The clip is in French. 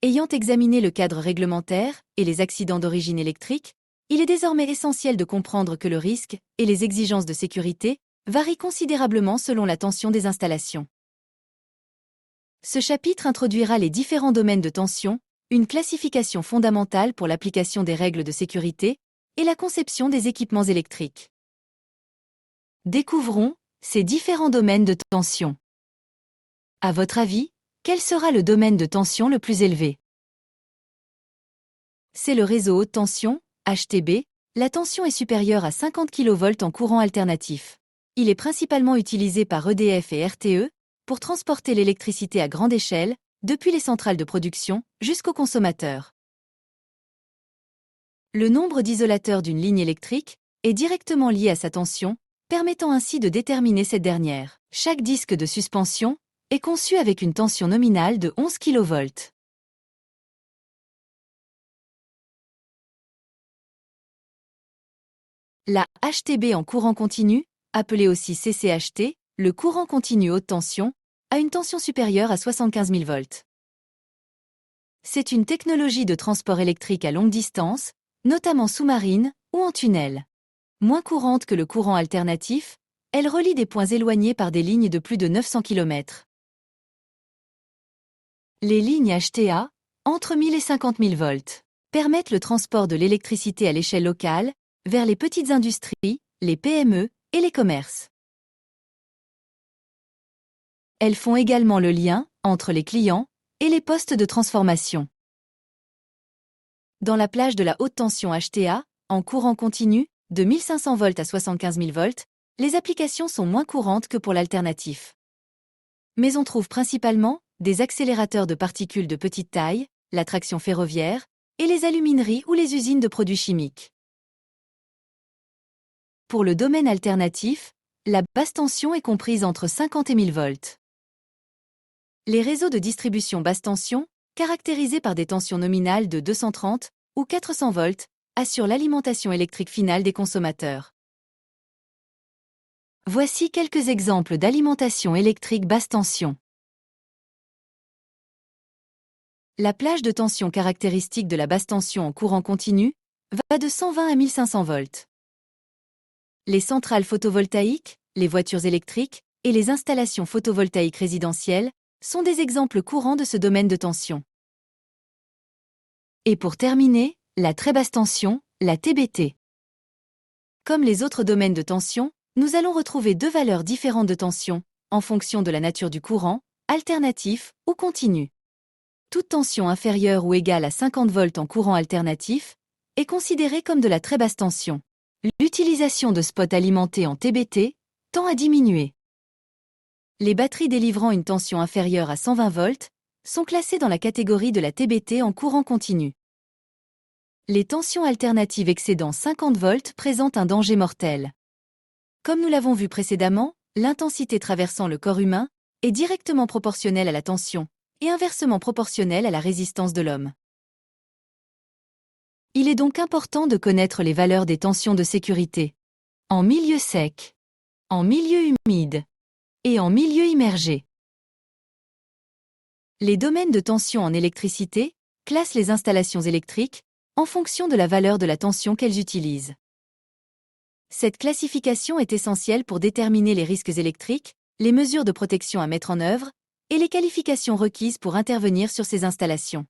Ayant examiné le cadre réglementaire et les accidents d'origine électrique, il est désormais essentiel de comprendre que le risque et les exigences de sécurité varient considérablement selon la tension des installations. Ce chapitre introduira les différents domaines de tension, une classification fondamentale pour l'application des règles de sécurité et la conception des équipements électriques. Découvrons ces différents domaines de tension. À votre avis, quel sera le domaine de tension le plus élevé? C'est le réseau haute tension, HTB. La tension est supérieure à 50 kV en courant alternatif. Il est principalement utilisé par EDF et RTE pour transporter l'électricité à grande échelle, depuis les centrales de production jusqu'aux consommateurs. Le nombre d'isolateurs d'une ligne électrique est directement lié à sa tension, permettant ainsi de déterminer cette dernière. Chaque disque de suspension est conçu avec une tension nominale de 11 kV. La HTB en courant continu, appelée aussi CCHT, le courant continu haute tension, a une tension supérieure à 75 000 volts. C'est une technologie de transport électrique à longue distance, notamment sous-marine ou en tunnel. Moins courante que le courant alternatif, elle relie des points éloignés par des lignes de plus de 900 km. Les lignes HTA, entre 1000 et 50 000 volts, permettent le transport de l'électricité à l'échelle locale, vers les petites industries, les PME et les commerces. Elles font également le lien entre les clients et les postes de transformation. Dans la plage de la haute tension HTA, en courant continu, de 1500 volts à 75 000 volts, les applications sont moins courantes que pour l'alternatif. Mais on trouve principalement des accélérateurs de particules de petite taille, la traction ferroviaire, et les alumineries ou les usines de produits chimiques. Pour le domaine alternatif, la basse tension est comprise entre 50 et 1000 volts. Les réseaux de distribution basse tension, caractérisés par des tensions nominales de 230 ou 400 volts, assurent l'alimentation électrique finale des consommateurs. Voici quelques exemples d'alimentation électrique basse tension. La plage de tension caractéristique de la basse tension en courant continu va de 120 à 1500 volts. Les centrales photovoltaïques, les voitures électriques et les installations photovoltaïques résidentielles sont des exemples courants de ce domaine de tension. Et pour terminer, la très basse tension, la TBT. Comme les autres domaines de tension, nous allons retrouver deux valeurs différentes de tension, en fonction de la nature du courant, alternatif ou continu. Toute tension inférieure ou égale à 50 volts en courant alternatif est considérée comme de la très basse tension. L'utilisation de spots alimentés en TBT tend à diminuer. Les batteries délivrant une tension inférieure à 120 volts sont classées dans la catégorie de la TBT en courant continu. Les tensions alternatives excédant 50 volts présentent un danger mortel. Comme nous l'avons vu précédemment, l'intensité traversant le corps humain est directement proportionnelle à la tension et inversement proportionnelle à la résistance de l'homme. Il est donc important de connaître les valeurs des tensions de sécurité en milieu sec, en milieu humide et en milieu immergé. Les domaines de tension en électricité classent les installations électriques en fonction de la valeur de la tension qu'elles utilisent. Cette classification est essentielle pour déterminer les risques électriques, les mesures de protection à mettre en œuvre et les qualifications requises pour intervenir sur ces installations.